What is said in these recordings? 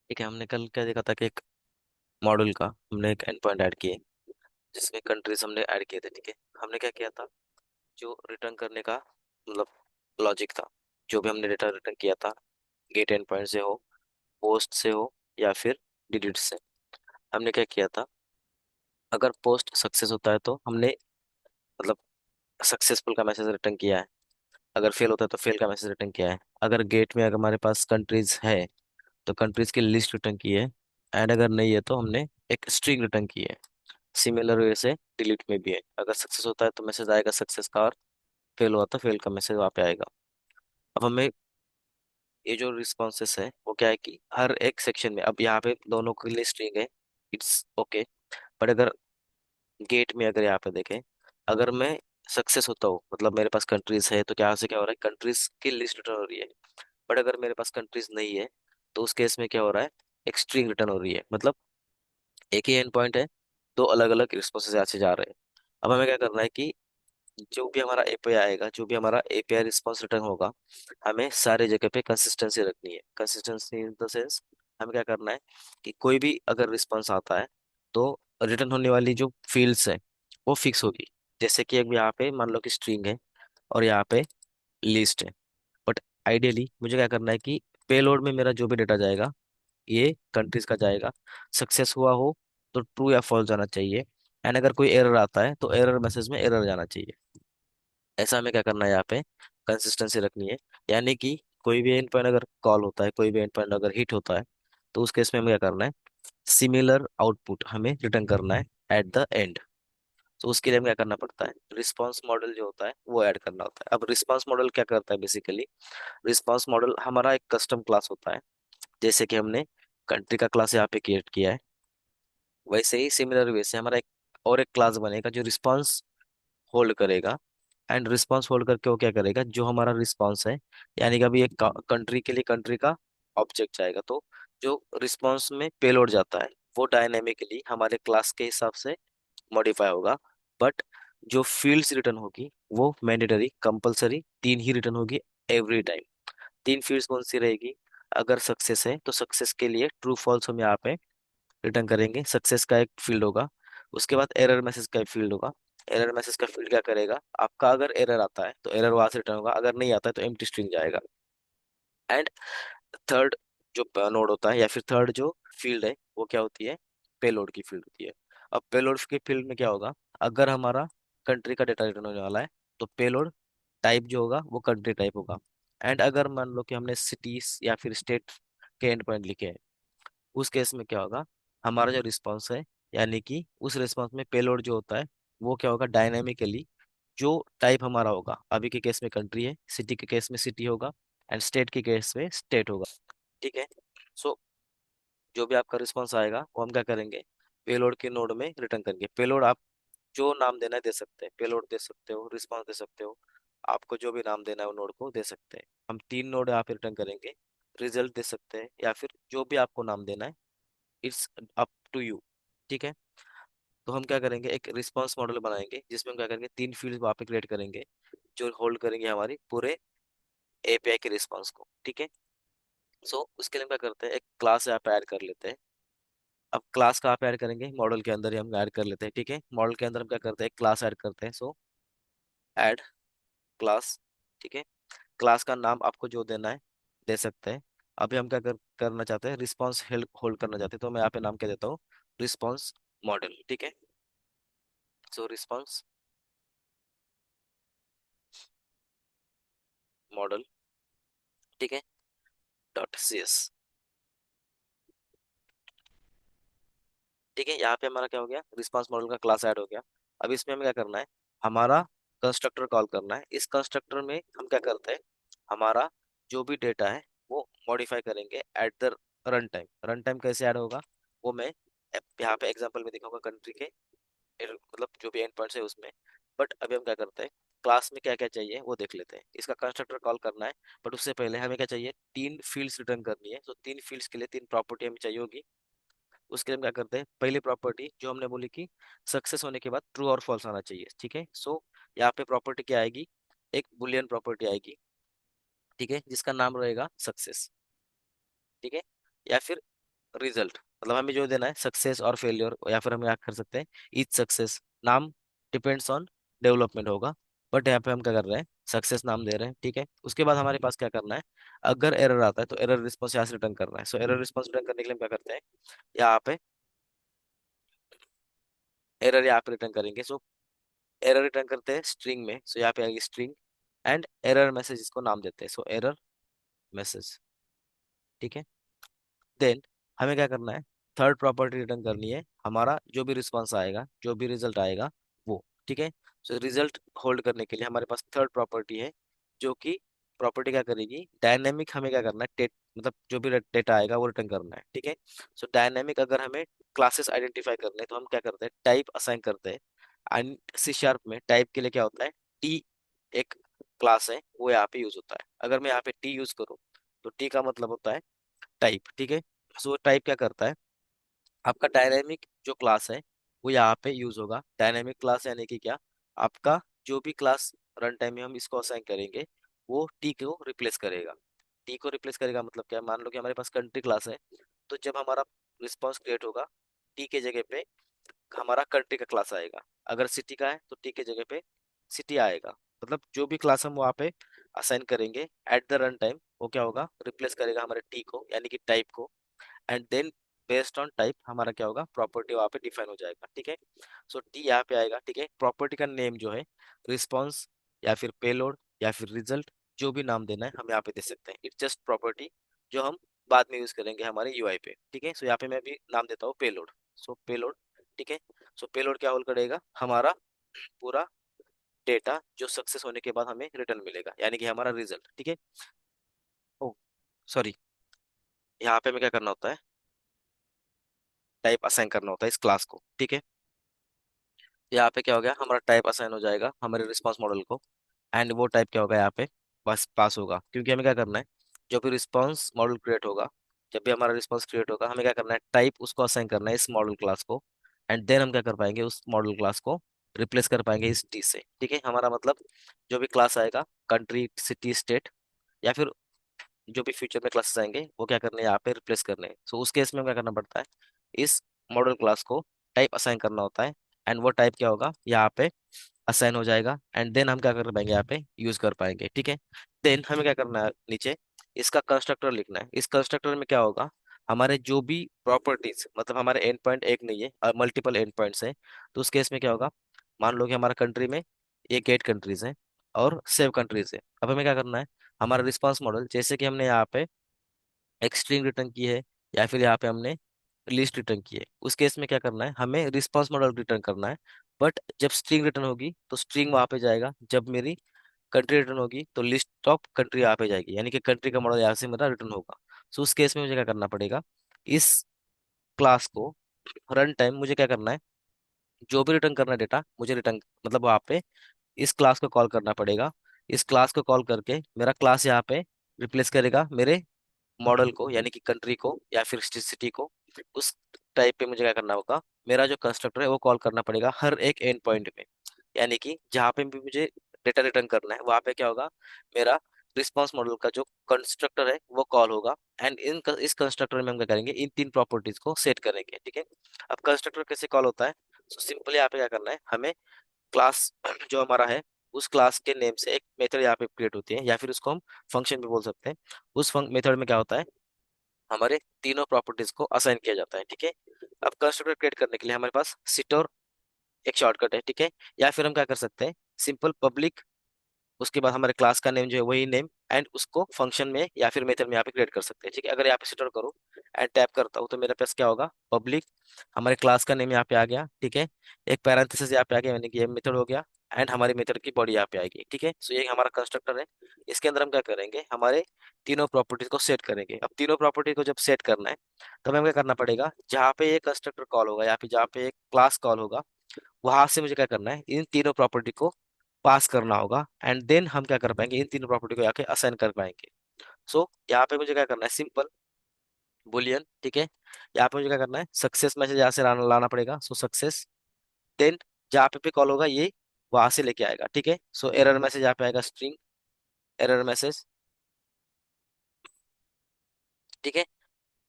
ठीक है, हमने कल क्या देखा था कि एक मॉड्यूल का हमने एक एंड पॉइंट ऐड किए, जिसमें कंट्रीज हमने ऐड किए थे। ठीक है, हमने क्या किया था, जो रिटर्न करने का मतलब लॉजिक था, जो भी हमने डेटा रिटर्न किया था, गेट एंड पॉइंट से हो, पोस्ट से हो, या फिर डिलीट से। हमने क्या किया था, अगर पोस्ट सक्सेस होता है तो हमने मतलब सक्सेसफुल का मैसेज रिटर्न किया है, अगर फेल होता है तो फेल का मैसेज रिटर्न किया है। अगर गेट में अगर हमारे पास कंट्रीज है तो कंट्रीज की लिस्ट रिटर्न की है, एंड अगर नहीं है तो हमने एक स्ट्रिंग रिटर्न की है। सिमिलर वे से डिलीट में भी है, अगर सक्सेस होता है तो मैसेज आएगा सक्सेस का, और फेल हुआ तो फेल का मैसेज वहाँ पे आएगा। अब हमें ये जो रिस्पॉन्सेस है वो क्या है कि हर एक सेक्शन में, अब यहाँ पे दोनों के लिए स्ट्रिंग है, इट्स ओके। बट अगर गेट में अगर यहाँ पे देखें, अगर मैं सक्सेस होता हूँ मतलब मेरे पास कंट्रीज है, तो क्या से क्या हो रहा है, कंट्रीज की लिस्ट रिटर्न हो रही है। बट अगर मेरे पास कंट्रीज नहीं है तो उस केस में क्या हो रहा है, एक स्ट्रिंग रिटर्न हो रही है। मतलब एक ही एंड पॉइंट है, दो अलग अलग रिस्पॉन्सेज यहाँ से जा रहे हैं। अब हमें क्या करना है कि जो भी हमारा एपीआई आएगा, जो भी हमारा एपीआई रिस्पॉन्स रिटर्न होगा, हमें सारे जगह पे कंसिस्टेंसी रखनी है। कंसिस्टेंसी इन द सेंस, हमें क्या करना है कि कोई भी अगर रिस्पॉन्स आता है तो रिटर्न होने वाली जो फील्ड्स है वो फिक्स होगी। जैसे कि अब यहाँ पे मान लो कि स्ट्रिंग है और यहाँ पे लिस्ट है। बट आइडियली मुझे क्या करना है कि पेलोड में मेरा जो भी डेटा जाएगा ये कंट्रीज का जाएगा। सक्सेस हुआ हो तो ट्रू या फॉल्स जाना चाहिए, एंड अगर कोई एरर आता है तो एरर मैसेज में एरर जाना चाहिए। ऐसा हमें क्या करना है, यहाँ पे कंसिस्टेंसी रखनी है। यानी कि कोई भी एंड पॉइंट अगर कॉल होता है, कोई भी एंड पॉइंट अगर हिट होता है, तो उस केस में हमें क्या करना है, सिमिलर आउटपुट हमें रिटर्न करना है एट द एंड। तो उसके लिए हमें क्या करना पड़ता है, रिस्पांस मॉडल जो होता है वो ऐड करना होता है। अब रिस्पांस मॉडल क्या करता है, बेसिकली रिस्पांस मॉडल हमारा एक कस्टम क्लास होता है। जैसे कि हमने कंट्री का क्लास यहाँ पे क्रिएट किया है, वैसे ही सिमिलर वे से हमारा एक और एक क्लास बनेगा जो रिस्पांस होल्ड करेगा। एंड रिस्पांस होल्ड करके वो क्या करेगा, जो हमारा रिस्पांस है, यानी कि अभी एक कंट्री के लिए कंट्री का ऑब्जेक्ट जाएगा, तो जो रिस्पांस में पेलोड जाता है वो डायनेमिकली हमारे क्लास के हिसाब से मॉडिफाई होगा। बट जो फील्ड्स रिटर्न होगी वो मैंडेटरी कंपलसरी तीन ही रिटर्न होगी एवरी टाइम। तीन फील्ड्स कौन सी रहेगी, अगर सक्सेस है तो सक्सेस के लिए ट्रू फॉल्स हम यहाँ पे रिटर्न करेंगे, सक्सेस का एक फील्ड होगा। उसके बाद एरर मैसेज का एक फील्ड होगा। एरर मैसेज का फील्ड क्या करेगा, आपका अगर एरर आता है तो एरर वहां से रिटर्न होगा, अगर नहीं आता है तो एम्प्टी स्ट्रिंग जाएगा। एंड थर्ड जो नोड होता है या फिर थर्ड जो फील्ड है वो क्या होती है, पेलोड की फील्ड होती है। अब पेलोड की फील्ड में क्या होगा, अगर हमारा कंट्री का डेटा रिटर्न होने वाला है तो पेलोड टाइप जो होगा वो कंट्री टाइप होगा। एंड अगर मान लो कि हमने सिटीज या फिर स्टेट के एंड पॉइंट लिखे हैं, उस केस में क्या होगा, हमारा जो रिस्पॉन्स है, यानी कि उस रिस्पॉन्स में पेलोड जो होता है वो क्या होगा, डायनेमिकली जो टाइप हमारा होगा, अभी के केस में कंट्री है, सिटी के केस में सिटी होगा, एंड स्टेट के केस में स्टेट होगा। ठीक है। सो जो भी आपका रिस्पॉन्स आएगा वो हम क्या करेंगे, पेलोड के नोड में रिटर्न करेंगे। पेलोड आप जो नाम देना है दे सकते हैं, पेलोड दे सकते हो, रिस्पॉन्स दे सकते हो, आपको जो भी नाम देना है वो नोड को दे सकते हैं। हम तीन नोड यहाँ पे रिटर्न करेंगे, रिजल्ट दे सकते हैं या फिर जो भी आपको नाम देना है, इट्स अप टू यू। ठीक है। तो हम क्या करेंगे, एक रिस्पांस मॉडल बनाएंगे जिसमें हम क्या करेंगे, तीन फील्ड्स वहाँ पे क्रिएट करेंगे जो होल्ड करेंगे हमारी पूरे एपीआई के रिस्पांस को। ठीक है। सो उसके लिए हम क्या करते हैं, एक क्लास यहाँ पे ऐड कर लेते हैं। अब क्लास कहाँ पे ऐड करेंगे, मॉडल के अंदर ही हम ऐड कर लेते हैं। ठीक है, मॉडल के अंदर हम क्या करते हैं, एक क्लास ऐड करते हैं। सो ऐड क्लास। ठीक है, क्लास का नाम आपको जो देना है दे सकते हैं। अभी हम क्या करना चाहते हैं, रिस्पॉन्स होल्ड करना चाहते हैं, तो मैं यहाँ पे नाम क्या देता हूँ, रिस्पॉन्स मॉडल। ठीक है। सो रिस्पॉन्स मॉडल। ठीक है, डॉट सी एस। ठीक है, यहाँ पे हमारा क्या हो गया, रिस्पांस मॉडल का क्लास ऐड हो गया। अब इसमें हमें क्या करना है, हमारा कंस्ट्रक्टर कॉल करना है। इस कंस्ट्रक्टर में हम क्या करते हैं, हमारा जो भी डेटा है वो मॉडिफाई करेंगे at the run time. Run time कैसे ऐड होगा, वो मैं यहाँ पे एग्जांपल में दिखाऊंगा कंट्री के मतलब जो भी एंड पॉइंट्स है उसमें। बट अभी हम क्या करते हैं, क्लास में क्या क्या चाहिए वो देख लेते हैं। इसका कंस्ट्रक्टर कॉल करना है, बट उससे पहले हमें क्या चाहिए, तीन फील्ड्स रिटर्न करनी है। तो तीन फील्ड्स के लिए तीन प्रॉपर्टी हमें चाहिए होगी। उसके लिए हम क्या करते हैं, पहली प्रॉपर्टी जो हमने बोली कि सक्सेस होने के बाद ट्रू और फॉल्स आना चाहिए। ठीक है। सो यहाँ पे प्रॉपर्टी क्या आएगी, एक बुलियन प्रॉपर्टी आएगी। ठीक है, जिसका नाम रहेगा सक्सेस। ठीक है, या फिर रिजल्ट, मतलब हमें जो देना है सक्सेस और फेलियर, या फिर हम क्या कर सकते हैं ईच सक्सेस नाम डिपेंड्स ऑन डेवलपमेंट होगा। बट यहाँ पे हम क्या कर रहे हैं सक्सेस नाम दे रहे हैं, ठीक है। उसके बाद हमारे पास क्या करना है, अगर एरर आता है तो एरर रिस्पॉन्स यहाँ से रिटर्न करना है। सो एरर रिस्पॉन्स रिटर्न करने के लिए हम क्या करते हैं, यहाँ पे एरर यहाँ पे रिटर्न करेंगे। सो एरर रिटर्न करते हैं स्ट्रिंग में, सो यहाँ पे आएगी स्ट्रिंग एंड एरर मैसेज, इसको नाम देते हैं, सो एरर मैसेज, ठीक है। देन हमें क्या करना है, थर्ड प्रॉपर्टी रिटर्न करनी है, हमारा जो भी रिस्पॉन्स आएगा, जो भी रिजल्ट आएगा वो, ठीक है। सो रिजल्ट होल्ड करने के लिए हमारे पास थर्ड प्रॉपर्टी है, जो कि प्रॉपर्टी क्या करेगी, डायनेमिक हमें क्या करना है मतलब जो भी डेटा आएगा वो रिटर्न करना है, ठीक है। सो डायनेमिक अगर हमें क्लासेस आइडेंटिफाई करने हैं तो हम क्या करते हैं टाइप असाइन करते हैं। एंड सी शार्प में टाइप के लिए क्या होता है, टी एक क्लास है वो यहाँ पे यूज होता है। अगर मैं यहाँ पे टी यूज करूँ तो टी का मतलब होता है टाइप, ठीक है। सो टाइप क्या करता है, आपका डायनेमिक जो क्लास है वो यहाँ पे यूज होगा। डायनेमिक क्लास यानी कि क्या, आपका जो भी क्लास रन टाइम में हम इसको असाइन करेंगे वो टी को रिप्लेस करेगा। टी को रिप्लेस करेगा मतलब क्या, मान लो कि हमारे पास कंट्री क्लास है, तो जब हमारा रिस्पॉन्स क्रिएट होगा टी के जगह पे हमारा कंट्री का क्लास आएगा। अगर सिटी का है तो टी के जगह पे सिटी आएगा। मतलब जो भी क्लास हम वहाँ पे असाइन करेंगे एट द रन टाइम वो क्या होगा, रिप्लेस करेगा हमारे टी को यानी कि टाइप को। And then based on type हमारा क्या होगा, प्रॉपर्टी वहाँ पे डिफाइन हो जाएगा, ठीक है। सो टी यहाँ पे आएगा, ठीक है। प्रॉपर्टी का नेम जो है रिस्पॉन्स या फिर पेलोड या फिर रिजल्ट, जो भी नाम देना है हम यहाँ पे दे सकते हैं। इट्स जस्ट प्रॉपर्टी जो हम बाद में यूज करेंगे हमारे यूआई पे, ठीक है। सो यहाँ पे मैं भी नाम देता हूँ पेलोड। सो पेलोड, ठीक है। सो पेलोड क्या होल्ड करेगा, हमारा पूरा डेटा जो सक्सेस होने के बाद हमें रिटर्न मिलेगा, यानी कि हमारा रिजल्ट, ठीक है। ओ सॉरी, यहाँ पे हमें क्या करना होता है, टाइप असाइन करना होता है इस क्लास को, ठीक है। यहाँ पे क्या हो गया, हमारा टाइप असाइन हो जाएगा हमारे रिस्पांस मॉडल को। एंड वो टाइप क्या होगा यहाँ पे, बस पास होगा, क्योंकि हमें क्या करना है, जो भी रिस्पांस मॉडल क्रिएट होगा, जब भी हमारा रिस्पांस क्रिएट होगा हमें क्या करना है टाइप उसको असाइन करना है इस मॉडल क्लास को। एंड देन हम क्या कर पाएंगे, उस मॉडल क्लास को रिप्लेस कर पाएंगे इस टी से, ठीक है। हमारा मतलब जो भी क्लास आएगा कंट्री सिटी स्टेट या फिर जो भी फ्यूचर में क्लासेस आएंगे वो क्या करने हैं यहाँ पे रिप्लेस करने हैं। सो उस केस में क्या करना पड़ता है, इस मॉडल क्लास को टाइप असाइन करना होता है। एंड वो टाइप क्या होगा यहाँ पे असाइन हो जाएगा। एंड देन हम क्या कर पाएंगे यहाँ पे यूज कर पाएंगे, ठीक है। देन हमें क्या करना है, नीचे इसका कंस्ट्रक्टर लिखना है। इस कंस्ट्रक्टर में क्या होगा, हमारे जो भी प्रॉपर्टीज, मतलब हमारे एंड पॉइंट एक नहीं है मल्टीपल एंड पॉइंट्स है, तो उस केस में क्या होगा, मान लो कि हमारा कंट्री में एक 8 कंट्रीज हैं और 7 कंट्रीज है। अब हमें क्या करना है, हमारा रिस्पांस मॉडल जैसे कि हमने यहाँ पे एक स्ट्रिंग रिटर्न की है या फिर यहाँ पे हमने लिस्ट रिटर्न की है, उस केस में क्या करना है, हमें रिस्पांस मॉडल रिटर्न करना है। बट जब स्ट्रिंग रिटर्न होगी तो स्ट्रिंग वहां पे जाएगा, जब मेरी कंट्री रिटर्न होगी तो लिस्ट ऑफ कंट्री यहाँ पे जाएगी, यानी कि कंट्री का मॉडल यहाँ से मेरा रिटर्न होगा। सो उस केस में मुझे क्या करना पड़ेगा, इस क्लास को रन टाइम मुझे क्या करना है, जो भी रिटर्न करना है डेटा मुझे रिटर्न, मतलब वहाँ पे इस क्लास को कॉल करना पड़ेगा। इस क्लास को कॉल करके मेरा क्लास यहाँ पे रिप्लेस करेगा मेरे मॉडल को, यानी कि कंट्री को या फिर सिटी को। उस टाइप पे मुझे क्या करना होगा, मेरा जो कंस्ट्रक्टर है वो कॉल करना पड़ेगा हर एक एंड पॉइंट पे, यानी कि जहाँ पे भी मुझे डेटा रिटर्न करना है वहाँ पे क्या होगा, मेरा रिस्पांस मॉडल का जो कंस्ट्रक्टर है वो कॉल होगा। एंड इस कंस्ट्रक्टर में हम क्या करेंगे, इन 3 प्रॉपर्टीज को सेट करेंगे, ठीक है। अब कंस्ट्रक्टर कैसे कॉल होता है, तो सिंपली यहाँ पे क्या करना है, हमें क्लास जो हमारा है उस क्लास के नेम से एक मेथड यहाँ पे क्रिएट होती है, या फिर उसको हम फंक्शन भी बोल सकते हैं। उस मेथड में क्या होता है, हमारे तीनों प्रॉपर्टीज को असाइन किया जाता है, ठीक है। अब कंस्ट्रक्टर क्रिएट करने के लिए हमारे पास सिटोर एक शॉर्टकट है, ठीक है। या फिर हम क्या कर सकते हैं, सिंपल पब्लिक, उसके बाद हमारे क्लास का नेम जो है वही नेम, एंड उसको फंक्शन में या फिर मेथड में यहाँ पे क्रिएट कर सकते हैं, ठीक है। अगर यहाँ पे सिटर करूँ एंड टैप करता हूँ तो मेरे पास क्या होगा, पब्लिक, हमारे क्लास का नेम यहाँ पे आ गया, ठीक है। एक पैरेंथेसिस यहाँ पे आ गया, यानी कि ये मेथड हो गया। एंड हमारी मेथड की बॉडी यहाँ पे आएगी, ठीक है। सो ये हमारा कंस्ट्रक्टर है। इसके अंदर हम क्या करेंगे, हमारे तीनों प्रॉपर्टीज को सेट करेंगे। अब तीनों प्रॉपर्टी को जब सेट करना है तो हमें क्या करना पड़ेगा, जहाँ पे ये कंस्ट्रक्टर कॉल होगा या फिर जहाँ पे एक क्लास कॉल होगा वहां से मुझे क्या करना है, इन तीनों प्रॉपर्टी को पास करना होगा। एंड देन हम क्या कर पाएंगे, इन तीनों प्रॉपर्टी को जाके असाइन कर पाएंगे। सो यहाँ पे मुझे क्या करना है, सिंपल बुलियन, ठीक है। यहाँ पे मुझे क्या करना है, सक्सेस मैसेज यहाँ से लाना पड़ेगा। सो सक्सेस, देन जहाँ पे कॉल होगा ये वहां से लेके आएगा, ठीक है। सो एरर मैसेज यहाँ पे आएगा, स्ट्रिंग एरर मैसेज, ठीक है।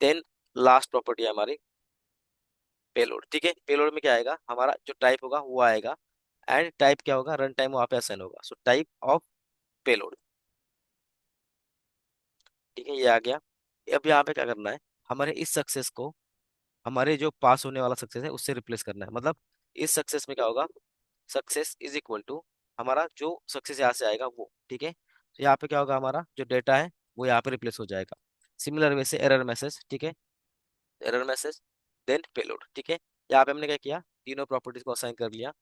देन लास्ट प्रॉपर्टी है हमारी पेलोड, ठीक है। पेलोड में क्या आएगा, हमारा जो टाइप होगा वो आएगा, एंड टाइप क्या होगा, रन टाइम वहाँ पे असाइन होगा, सो टाइप ऑफ पेलोड, ठीक है, ये आ गया। अब यहाँ पे क्या करना है, हमारे इस सक्सेस को हमारे जो पास होने वाला सक्सेस है उससे रिप्लेस करना है। मतलब इस सक्सेस में क्या होगा, सक्सेस इज इक्वल टू हमारा जो सक्सेस यहाँ से आएगा वो, ठीक है। तो यहाँ पे क्या होगा, हमारा जो डेटा है वो यहाँ पे रिप्लेस हो जाएगा। सिमिलर वे से एरर मैसेज, ठीक है, एरर मैसेज देन पेलोड, ठीक है। यहाँ पे हमने क्या किया, तीनों प्रॉपर्टीज को असाइन कर लिया।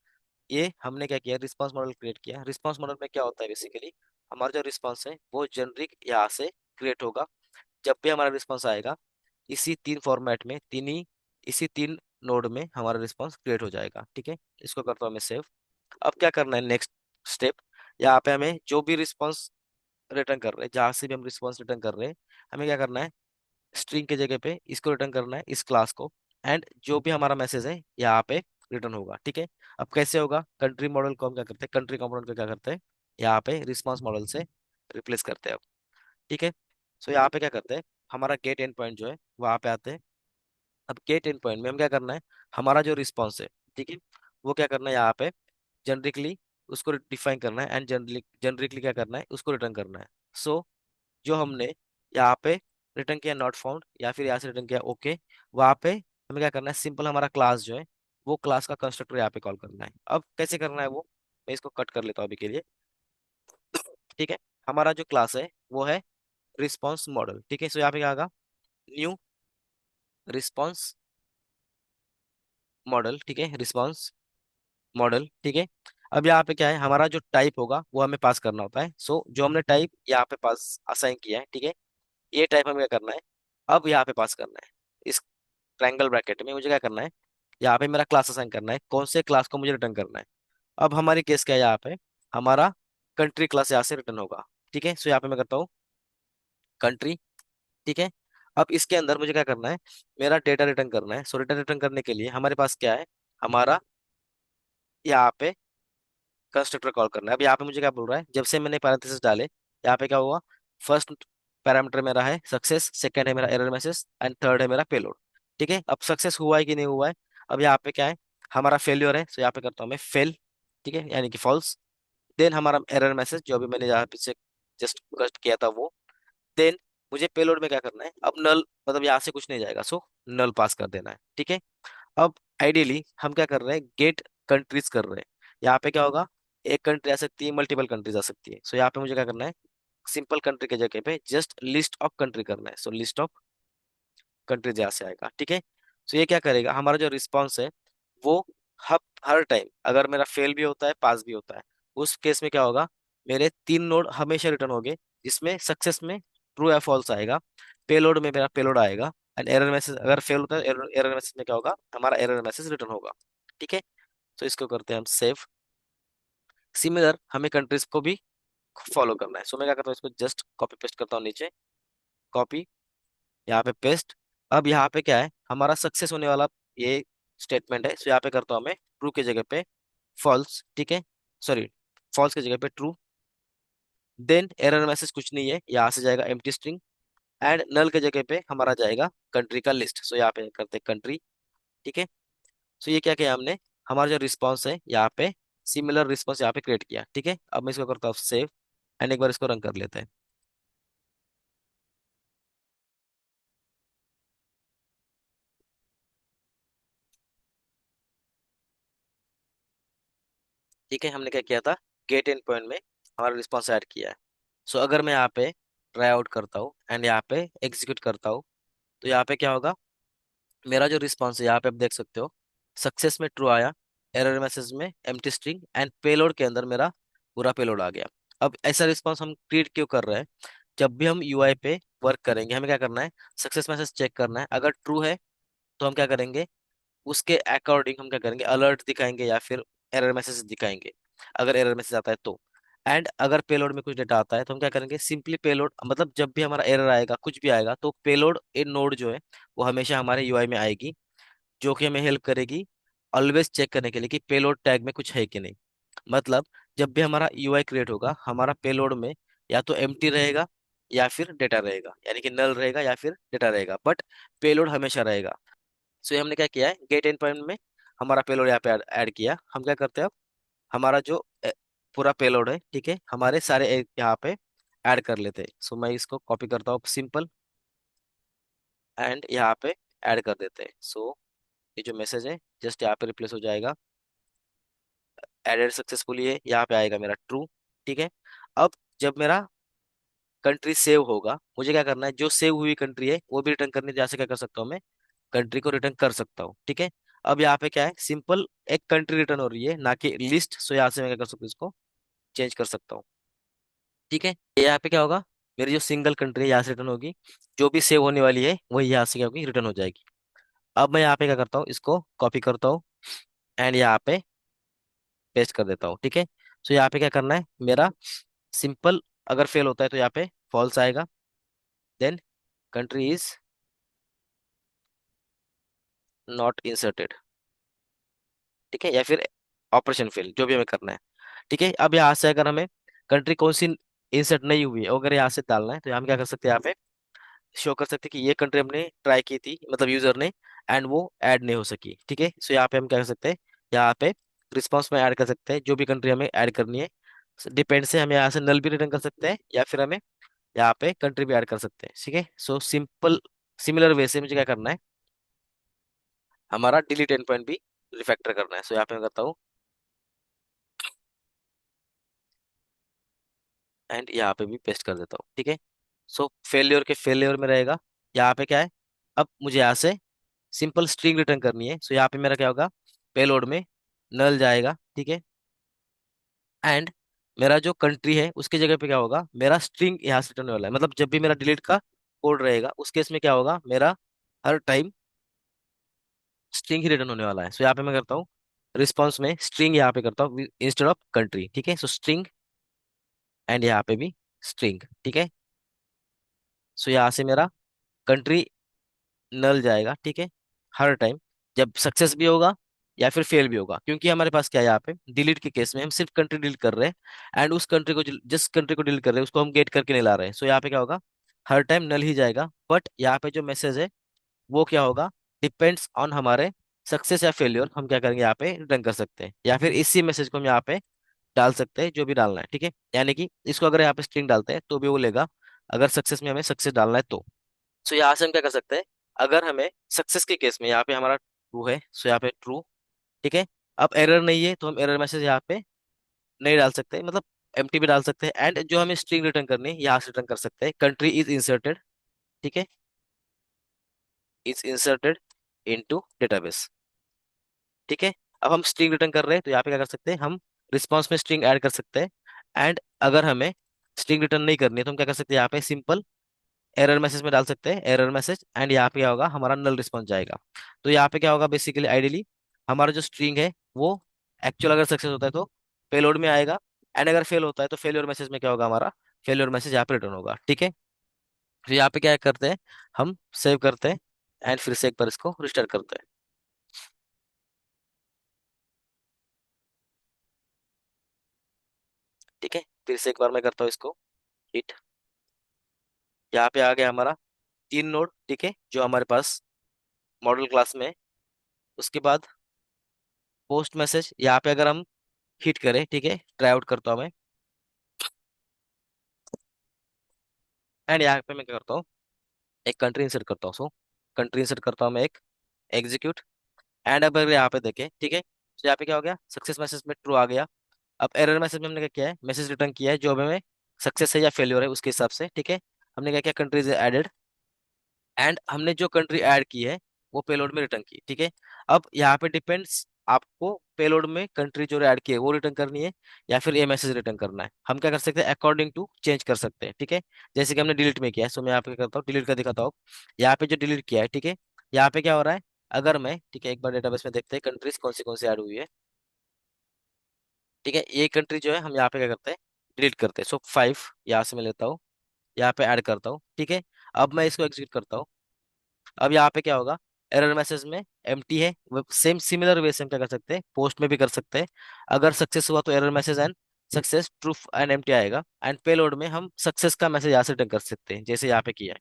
ये हमने क्या किया, रिस्पांस मॉडल क्रिएट किया। रिस्पांस मॉडल में क्या होता है, बेसिकली हमारा जो रिस्पांस है वो जेनरिक यहाँ से क्रिएट होगा। जब भी हमारा रिस्पांस आएगा, इसी तीन फॉर्मेट में, इसी तीन नोड में हमारा रिस्पांस क्रिएट हो जाएगा, ठीक है। इसको करता हूँ मैं सेव। अब क्या करना है, नेक्स्ट स्टेप, यहाँ पे हमें जो भी रिस्पांस रिटर्न कर रहे हैं, जहाँ से भी हम रिस्पांस रिटर्न कर रहे हैं, हमें क्या करना है, स्ट्रिंग के जगह पे इसको रिटर्न करना है, इस क्लास को, एंड जो भी हमारा मैसेज है यहाँ पे रिटर्न होगा, ठीक है। अब कैसे होगा, कंट्री मॉडल को हम क्या करते हैं, कंट्री कंपोनेंट को क्या करते हैं, यहाँ पे रिस्पांस मॉडल से रिप्लेस करते हैं अब, ठीक है। सो यहाँ पे क्या करते हैं, हमारा गेट एंड पॉइंट जो है वहाँ पे आते हैं। अब गेट एंड पॉइंट में हम क्या करना है, हमारा जो रिस्पॉन्स है, ठीक है, वो क्या करना है, यहाँ पे जेनरिकली उसको डिफाइन करना है, एंड जेनरिकली क्या करना है, उसको रिटर्न करना है। सो जो हमने यहाँ पे रिटर्न किया नॉट फाउंड, या फिर यहाँ से रिटर्न किया ओके, वहाँ पे हमें क्या करना है, सिंपल हमारा क्लास जो है वो क्लास का कंस्ट्रक्टर यहाँ पे कॉल करना है। अब कैसे करना है वो, मैं इसको कट कर लेता हूँ अभी के लिए, ठीक है। हमारा जो क्लास है वो है रिस्पॉन्स मॉडल, ठीक है। सो यहाँ पे क्या आएगा, न्यू रिस्पॉन्स मॉडल, ठीक है, रिस्पॉन्स मॉडल, ठीक है। अब यहाँ पे क्या है, हमारा जो टाइप होगा वो हमें पास करना होता है। सो जो हमने टाइप यहाँ पे पास असाइन किया है, ठीक है, ये टाइप हमें क्या करना है, अब यहाँ पे पास करना है। इस ट्रायंगल ब्रैकेट में मुझे क्या करना है, यहाँ पे मेरा क्लास असाइन करना है, कौन से क्लास को मुझे रिटर्न करना है। अब हमारी केस क्या है, यहाँ पे हमारा कंट्री क्लास यहाँ से रिटर्न होगा, ठीक है। सो यहाँ पे मैं करता हूँ कंट्री, ठीक है। अब इसके अंदर मुझे क्या करना है, मेरा डेटा रिटर्न करना है। सो डेटा रिटर्न करने के लिए हमारे पास क्या है, हमारा यहाँ पे कंस्ट्रक्टर कॉल करना है। अब यहाँ पे मुझे क्या बोल रहा है, जब से मैंने पैरेंथेसिस डाले, यहाँ पे क्या हुआ, फर्स्ट पैरामीटर मेरा है सक्सेस, सेकंड है मेरा एरर मैसेज, एंड थर्ड है मेरा पेलोड, ठीक है। अब सक्सेस हुआ है कि नहीं हुआ है, अब यहाँ पे क्या है, हमारा फेल्योर है, सो यहाँ पे करता हूँ मैं फेल, ठीक है, यानी कि फॉल्स। देन हमारा एरर मैसेज जो अभी मैंने यहाँ पे से जस्ट कस्ट किया था वो। देन मुझे पेलोड में क्या करना है, अब नल, मतलब यहाँ से कुछ नहीं जाएगा, सो नल पास कर देना है, ठीक है। अब आइडियली हम क्या कर रहे हैं, गेट कंट्रीज कर रहे हैं। यहाँ पे क्या होगा, एक कंट्री आ सकती है, मल्टीपल कंट्रीज आ सकती है। सो यहाँ पे मुझे क्या करना है, सिंपल कंट्री के जगह पे जस्ट लिस्ट ऑफ कंट्री करना है। सो लिस्ट ऑफ कंट्रीज यहाँ से आएगा, ठीक है। सो ये क्या करेगा, हमारा जो रिस्पॉन्स है वो हर टाइम अगर मेरा फेल भी होता है पास भी होता है, उस केस में क्या होगा, मेरे तीन नोड हमेशा रिटर्न होंगे, जिसमें सक्सेस में ट्रू या फॉल्स आएगा, पेलोड में मेरा पेलोड आएगा, एंड एरर मैसेज अगर फेल होता है, एरर मैसेज में क्या होगा, हमारा एरर मैसेज रिटर्न होगा, ठीक है। तो इसको करते हैं हम सेव। सिमिलर हमें कंट्रीज को भी फॉलो करना है। सो मैं क्या करता हूँ, इसको जस्ट कॉपी पेस्ट करता हूँ नीचे, कॉपी, यहाँ पे पेस्ट। अब यहाँ पे क्या है, हमारा सक्सेस होने वाला ये स्टेटमेंट है। सो यहाँ पे करता हूँ मैं ट्रू की जगह पे फॉल्स, ठीक है, सॉरी, फॉल्स की जगह पे ट्रू। देन एरर मैसेज कुछ नहीं है, यहाँ से जाएगा एम्प्टी स्ट्रिंग, एंड नल के जगह पे हमारा जाएगा कंट्री का लिस्ट। सो यहाँ पे करते कंट्री, ठीक है। सो ये क्या किया हमने, हमारा जो रिस्पॉन्स है यहाँ पे सिमिलर रिस्पॉन्स यहाँ पे क्रिएट किया, ठीक है। अब मैं इसको करता हूँ सेव, एंड एक बार इसको रन कर लेते हैं। ठीक है, हमने क्या किया था, गेट एंड पॉइंट में हमारा रिस्पॉन्स ऐड किया है। सो अगर मैं यहाँ पे ट्राई आउट करता हूँ एंड यहाँ पे एग्जीक्यूट करता हूँ, तो यहाँ पे क्या होगा, मेरा जो रिस्पॉन्स है यहाँ पे आप देख सकते हो, सक्सेस में ट्रू आया, एरर मैसेज में एम्प्टी स्ट्रिंग, एंड पेलोड के अंदर मेरा पूरा पेलोड आ गया। अब ऐसा रिस्पॉन्स हम क्रिएट क्यों कर रहे हैं, जब भी हम यूआई पे वर्क करेंगे हमें क्या करना है, सक्सेस मैसेज चेक करना है, अगर ट्रू है तो हम क्या करेंगे, उसके अकॉर्डिंग हम क्या करेंगे, अलर्ट दिखाएंगे या फिर एरर मैसेज दिखाएंगे, अगर एरर मैसेज आता है तो। एंड अगर पेलोड में कुछ डेटा आता है तो हम क्या करेंगे, सिंपली पेलोड, मतलब जब भी हमारा एरर आएगा कुछ भी आएगा तो पेलोड इन नोड जो है वो हमेशा हमारे यूआई में आएगी, जो कि हमें हेल्प करेगी ऑलवेज चेक करने के लिए कि पेलोड टैग में कुछ है कि नहीं। मतलब जब भी हमारा यूआई क्रिएट होगा, हमारा पेलोड में या तो एम्प्टी रहेगा, या फिर डेटा रहेगा, यानी कि नल रहेगा या फिर डेटा रहेगा, बट पेलोड हमेशा रहेगा। सो ये हमने क्या किया है, गेट एंड पॉइंट में हमारा पेलोड यहाँ पे ऐड किया। हम क्या करते हैं अब, हमारा जो पूरा पेलोड है, ठीक है, हमारे सारे यहाँ पे ऐड कर लेते हैं। सो मैं इसको कॉपी करता हूँ सिंपल, एंड यहाँ पे ऐड कर देते हैं। सो ये जो मैसेज है जस्ट यहाँ पे रिप्लेस हो जाएगा, एडेड सक्सेसफुली है, यहाँ पे आएगा मेरा ट्रू। ठीक है, अब जब मेरा कंट्री सेव होगा, मुझे क्या करना है, जो सेव हुई कंट्री है वो भी रिटर्न करने, जैसे क्या कर सकता हूँ मैं, कंट्री को रिटर्न कर सकता हूँ। ठीक है, अब यहाँ पे क्या है, सिंपल एक कंट्री रिटर्न हो रही है ना कि लिस्ट। सो यहाँ से मैं क्या कर सकता हूँ, इसको चेंज कर सकता हूँ। ठीक है, ये यहाँ पे क्या होगा, मेरी जो सिंगल कंट्री है यहाँ से रिटर्न होगी, जो भी सेव होने वाली है वही यहाँ से क्या होगी, रिटर्न हो जाएगी। अब मैं यहाँ पे क्या करता हूँ, इसको कॉपी करता हूँ एंड यहाँ पे पेस्ट कर देता हूँ। ठीक है, सो यहाँ पे क्या करना है मेरा, सिंपल, अगर फेल होता है तो यहाँ पे फॉल्स आएगा, then country is not inserted. ठीक है, या फिर ऑपरेशन फेल, जो भी हमें करना है। ठीक है, अब यहाँ से अगर हमें कंट्री कौन सी इंसर्ट नहीं हुई है, अगर यहाँ से डालना है, तो हम क्या कर सकते हैं, यहाँ पे शो कर सकते हैं कि ये कंट्री हमने ट्राई की थी, मतलब यूजर ने, एंड वो ऐड नहीं हो सकी। ठीक है, सो यहाँ पे हम क्या कर सकते हैं, यहाँ पे रिस्पॉन्स में ऐड कर सकते हैं जो भी कंट्री हमें ऐड करनी है। डिपेंड से हम यहाँ से नल भी रिटर्न कर सकते हैं, या फिर हमें यहाँ पे कंट्री भी ऐड कर सकते हैं। ठीक है, सो सिंपल सिमिलर वे से मुझे क्या करना है, हमारा डिलीट एंड पॉइंट भी रिफैक्टर करना है। सो यहाँ पे मैं करता हूँ, एंड यहाँ पे भी पेस्ट कर देता हूँ। ठीक है, सो फेलियर के फेलियर में रहेगा, यहाँ पे क्या है, अब मुझे यहाँ से सिंपल स्ट्रिंग रिटर्न करनी है। सो यहाँ पे मेरा क्या होगा, पेलोड में नल जाएगा। ठीक है, एंड मेरा जो कंट्री है उसकी जगह पे क्या होगा, मेरा स्ट्रिंग यहाँ से रिटर्न होने वाला है। मतलब जब भी मेरा डिलीट का कोड रहेगा उस केस में क्या होगा, मेरा हर टाइम स्ट्रिंग ही रिटर्न होने वाला है। सो यहाँ पे मैं करता हूँ, रिस्पॉन्स में स्ट्रिंग यहाँ पे करता हूँ इंस्टेड ऑफ कंट्री। ठीक है, सो स्ट्रिंग, एंड यहाँ पे भी स्ट्रिंग। ठीक है, सो यहाँ से मेरा कंट्री नल जाएगा। ठीक है, हर टाइम जब सक्सेस भी होगा या फिर फेल भी होगा, क्योंकि हमारे पास क्या है, यहाँ पे डिलीट के केस में हम सिर्फ कंट्री डिलीट कर रहे हैं, एंड उस कंट्री को जिस कंट्री को डिलीट कर रहे हैं उसको हम गेट करके नहीं ला रहे हैं। सो यहाँ पे क्या होगा, हर टाइम नल ही जाएगा, बट यहाँ पे जो मैसेज है वो क्या होगा, डिपेंड्स ऑन हमारे सक्सेस या फेलियर, हम क्या करेंगे यहाँ पे रिटर्न कर सकते हैं, या फिर इसी मैसेज को हम यहाँ पे डाल सकते हैं जो भी डालना है। ठीक है, यानी कि इसको अगर यहाँ पे स्ट्रिंग डालते हैं तो भी वो लेगा, अगर सक्सेस में हमें सक्सेस डालना है तो। सो यहाँ से हम क्या कर सकते हैं, अगर हमें सक्सेस के केस में यहाँ पे हमारा ट्रू है, सो यहाँ पे ट्रू। ठीक है, अब एरर नहीं है तो हम एरर मैसेज यहाँ पे नहीं डाल सकते, मतलब एम्प्टी भी डाल सकते हैं, एंड जो हमें स्ट्रिंग रिटर्न करनी है यहाँ से रिटर्न कर सकते हैं, कंट्री इज इंसर्टेड। ठीक है, इज इंसर्टेड इनटू डेटाबेस। ठीक है, अब हम स्ट्रिंग रिटर्न कर रहे हैं तो यहाँ पे क्या कर सकते हैं, हम रिस्पॉन्स में स्ट्रिंग ऐड कर सकते हैं, एंड अगर हमें स्ट्रिंग रिटर्न नहीं करनी है तो हम क्या कर सकते हैं, यहाँ पे सिंपल एरर मैसेज में डाल सकते हैं एरर मैसेज, एंड यहाँ पे क्या होगा, हमारा नल रिस्पॉन्स जाएगा। तो यहाँ पे क्या होगा, बेसिकली आइडियली हमारा जो स्ट्रिंग है वो एक्चुअल अगर सक्सेस होता है तो पेलोड में आएगा, एंड अगर फेल होता है तो फेलियर मैसेज में क्या होगा, हमारा फेलियर मैसेज यहाँ पे रिटर्न होगा। ठीक है, फिर यहाँ पे क्या करते हैं, हम सेव करते हैं, एंड फिर से एक बार इसको रिस्टार्ट करते हैं। ठीक है, फिर से एक बार मैं करता हूँ इसको हिट, यहाँ पे आ गया हमारा 3 नोड। ठीक है, जो हमारे पास मॉडल क्लास में है। उसके बाद पोस्ट मैसेज यहाँ पे अगर हम हिट करें, ठीक है, ट्राई आउट करता हूँ मैं, एंड यहाँ पे मैं क्या करता हूँ, एक कंट्री इंसर्ट करता हूँ। सो कंट्री इंसर्ट करता हूँ मैं एक, एग्जीक्यूट, एंड अब अगर यहाँ पे देखें, ठीक है, तो यहाँ पे क्या हो गया, सक्सेस मैसेज में ट्रू आ गया। अब एरर मैसेज में हमने क्या किया है, मैसेज रिटर्न किया है जो हमें सक्सेस है या फेल्योर है उसके हिसाब से। ठीक है, हमने क्या किया, कंट्रीज एडेड, एंड हमने जो कंट्री ऐड की है वो पेलोड में रिटर्न की। ठीक है, अब यहाँ पे डिपेंड्स, आपको पेलोड में कंट्री जो ऐड की है वो रिटर्न करनी है या फिर ये मैसेज रिटर्न करना है, हम क्या कर सकते हैं, अकॉर्डिंग टू चेंज कर सकते हैं। ठीक है, जैसे कि हमने डिलीट में किया है, सो मैं यहाँ पे क्या करता हूँ, डिलीट का दिखाता हूँ। यहाँ पे जो डिलीट किया है, ठीक है, यहाँ पे क्या हो रहा है, अगर मैं, ठीक है, एक बार डेटाबेस में देखते हैं कंट्रीज कौन सी ऐड हुई है। ठीक है, ये कंट्री जो है हम यहाँ पे क्या करते हैं, डिलीट करते हैं। सो 5 यहाँ से मैं लेता हूँ, यहाँ पे ऐड करता हूँ। ठीक है, अब मैं इसको एग्जीक्यूट करता हूँ। अब यहाँ पे क्या होगा, एरर मैसेज में एम्प्टी है, वो सेम सिमिलर वे से हम क्या कर सकते हैं, पोस्ट में भी कर सकते हैं। अगर सक्सेस हुआ तो error message and success true and empty आएगा, एंड पेलोड में हम सक्सेस का मैसेज यहाँ से रिटर्न कर सकते हैं जैसे यहाँ पे किया है।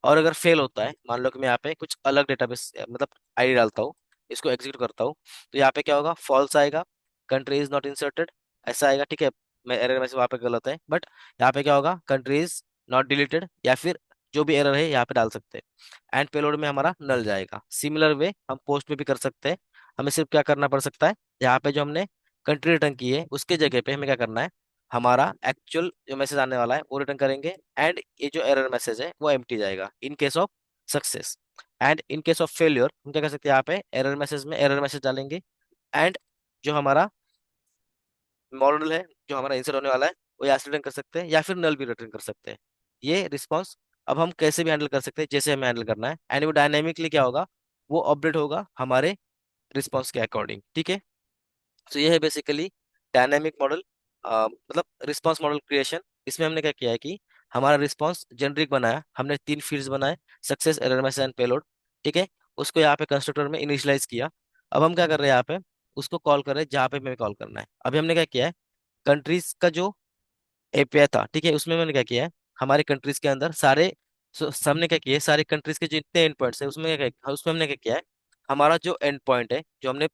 और अगर फेल होता है, मान लो कि मैं यहाँ पे कुछ अलग डेटाबेस मतलब आईडी डालता हूँ, इसको एग्जीक्यूट करता हूँ, तो यहाँ पे क्या होगा, फॉल्स आएगा, कंट्री इज नॉट इंसर्टेड, ऐसा आएगा, ठीक है। मैं एरर मैसेज वहाँ पे गलत है, बट यहाँ पे क्या होगा, कंट्री इज नॉट डिलीटेड, या फिर जो भी एरर है यहाँ पे डाल सकते हैं, एंड पेलोड में हमारा नल जाएगा। सिमिलर वे हम पोस्ट में भी कर सकते हैं। हमें सिर्फ क्या करना पड़ सकता है, यहाँ पे जो हमने कंट्री रिटर्न की है उसके जगह पे हमें क्या करना है, हमारा एक्चुअल जो मैसेज आने वाला है वो रिटर्न करेंगे, एंड ये जो एरर मैसेज है वो एम्प्टी जाएगा in case of success. And in case of failure हम क्या कर सकते हैं, यहाँ पे एरर मैसेज में एरर मैसेज डालेंगे, एंड जो हमारा मॉडल है, जो हमारा इंसर्ट होने वाला है, वो यहाँ से रिटर्न कर सकते हैं, या फिर नल भी रिटर्न कर सकते हैं। ये रिस्पॉन्स अब हम कैसे भी हैंडल कर सकते हैं, जैसे हमें हैंडल करना है, एंड वो डायनेमिकली क्या होगा, वो अपडेट होगा हमारे रिस्पॉन्स के अकॉर्डिंग, ठीक है। तो ये है बेसिकली डायनामिक मॉडल, मतलब रिस्पांस मॉडल क्रिएशन। इसमें हमने क्या किया है कि हमारा रिस्पांस जेनरिक बनाया, हमने 3 फील्ड्स बनाए, success, error message and payload, ठीक है। उसको यहाँ पे कंस्ट्रक्टर में इनिशियलाइज किया। अब हम क्या कर रहे हैं, यहाँ पे उसको कॉल कर रहे हैं जहाँ पे हमें कॉल करना है। अभी हमने क्या किया है, कंट्रीज का जो एपीआई था, ठीक है, उसमें मैंने क्या किया है, हमारे कंट्रीज के अंदर सारे सबने क्या किया है, सारे कंट्रीज के जितने एंड पॉइंट्स है उसमें हमने क्या किया है, हमारा जो एंड पॉइंट है जो हमने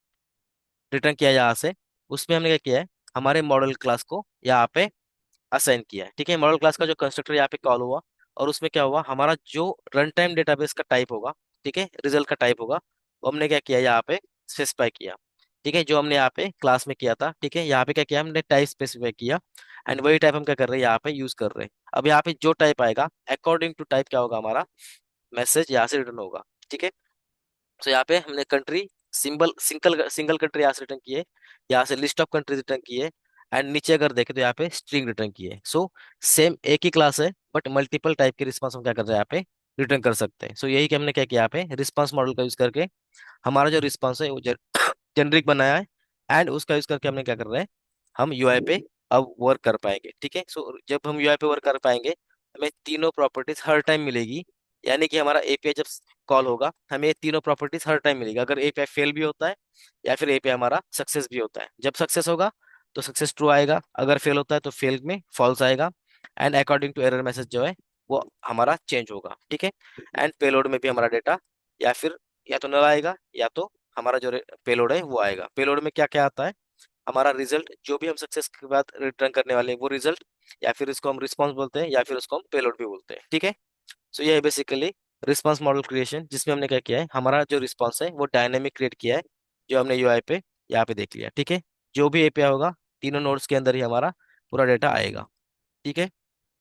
रिटर्न किया है यहाँ से, उसमें हमने क्या किया है, हमारे मॉडल क्लास को यहाँ पे असाइन किया है, ठीक है। मॉडल क्लास का जो कंस्ट्रक्टर यहाँ पे कॉल हुआ, और उसमें क्या हुआ, हमारा जो रन टाइम डेटाबेस का टाइप होगा, ठीक है, रिजल्ट का टाइप होगा, वो हमने क्या किया यहाँ पे स्पेसिफाई किया, ठीक है, जो हमने यहाँ पे क्लास में किया था, ठीक है। यहाँ पे क्या किया, हमने टाइप स्पेसिफाई किया, एंड वही टाइप हम क्या कर रहे हैं, यहाँ पे यूज कर रहे हैं। अब यहाँ पे जो टाइप आएगा, अकॉर्डिंग टू टाइप क्या होगा, हमारा मैसेज यहाँ से रिटर्न होगा, ठीक है। तो यहाँ पे हमने country symbol single single country यहाँ से रिटर्न किए, यहाँ से लिस्ट ऑफ कंट्रीज रिटर्न किए, एंड नीचे अगर देखें तो यहाँ पे स्ट्रिंग रिटर्न किए। सो सेम एक ही क्लास है, बट मल्टीपल टाइप के रिस्पांस हम क्या कर रहे हैं, यहाँ पे रिटर्न कर सकते हैं। सो यही कि हमने क्या किया, यहाँ पे रिस्पांस मॉडल का यूज करके हमारा जो रिस्पांस है वो जेनरिक बनाया है, एंड उसका यूज करके हमने क्या कर रहे हैं, हम यूआई पे अब वर्क कर पाएंगे, ठीक है। सो जब हम यूआई पे वर्क कर पाएंगे, हमें तीनों प्रॉपर्टीज हर टाइम मिलेगी, यानी कि हमारा एपीआई जब कॉल होगा, हमें ये तीनों प्रॉपर्टीज हर टाइम मिलेगी। अगर एपीआई फेल भी होता है, या फिर एपीआई हमारा सक्सेस भी होता है, जब सक्सेस होगा तो सक्सेस ट्रू आएगा, अगर फेल होता है तो फेल में फॉल्स आएगा, and according to error message जो है वो हमारा चेंज होगा, ठीक है। एंड पेलोड में भी हमारा डेटा या फिर या तो नल आएगा, या तो हमारा जो पेलोड है वो आएगा। पेलोड में क्या क्या आता है, हमारा रिजल्ट जो भी हम सक्सेस के बाद रिटर्न करने वाले हैं वो रिजल्ट, या फिर इसको हम रिस्पॉन्स बोलते हैं, या फिर उसको हम पेलोड भी बोलते हैं, ठीक है। सो ये है बेसिकली रिस्पॉन्स मॉडल क्रिएशन, जिसमें हमने क्या किया है, हमारा जो रिस्पॉन्स है वो डायनेमिक क्रिएट किया है, जो हमने यूआई पे यहाँ पे देख लिया, ठीक है। जो भी एपीआई होगा, तीनों नोड्स के अंदर ही हमारा पूरा डेटा आएगा, ठीक है।